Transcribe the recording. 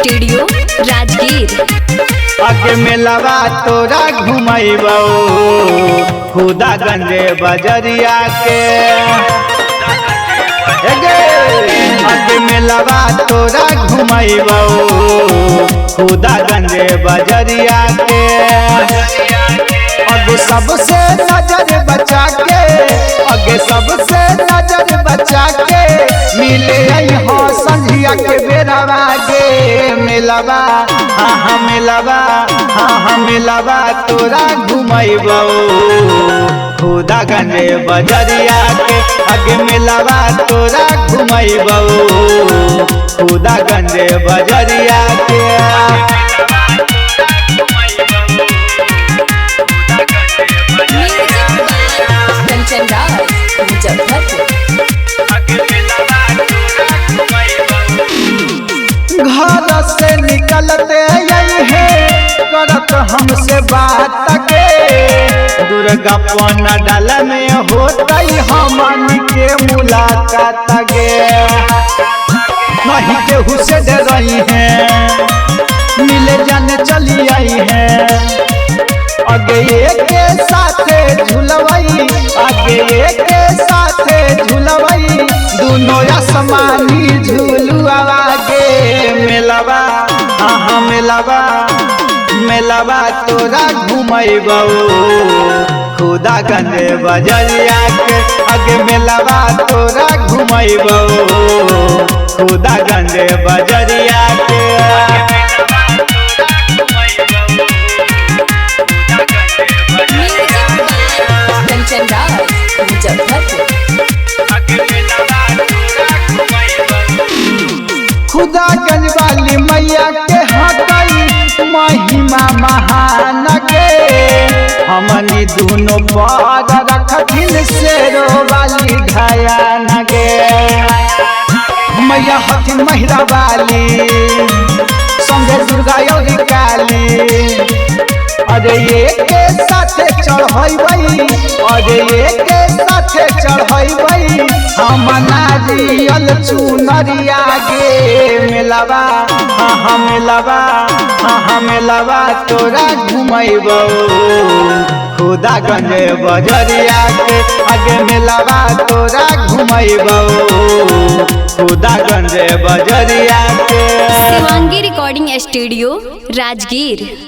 Studio Rajgir. आगे मेलावा तोरा घुमैबो खुदा गंजे बजरिया के। आगे मेलावा तोरा घुमैबो खुदा गंजे बजरिया के। आगे सबसे नजर बचा के, आगे सबसे नजर बचा के मिले हो संझिया के बेरावा गे। मेलावा हाँ मेलावा हाँ मेलावा तोरा घुमैबो खुदा गंजे बजरिया के। आगे मेलावा तोरा घुमैबो खुदा गंजे बजरिया के। घर से निकलते यही है करत हमसे बात के। दुर्गा पन डाल में होतई हमन के मुलाकात गे। नहीं केहू से डरई है मिले जाने चली आई है। आगे के साथे झुलवई, आगे के साथे झुलवई दोनों आसमानी झुलुआ गे। मेलावा हाँ मेलावा मेलावा तोरा घुमैबो खुदा गंजे बजरिया के। आगे मेलावा तोरा घुमैबो खुदा गंजे बजरिया के। खुदा गंज वाली मैया के हटई महिमा महान गे। हमनी दोनों पर रखथिन शेरो वाली ढायान गे। मैया हथिन महिरा वाली संगे दुर्गा योगी काली। अरे एक साथे चढ़ैबै, अरे एक साथे चढ़ैबै हम नारियल चुनरिया गे। मेलावा हाँ मेलावा हाँ मेलावा तोरा घुमैबो खुदा गंजे बजरिया के। आगे मेलावा तोरा घुमैबो खुदा गंजे बजरिया के। Shivangi recording studio Rajgir.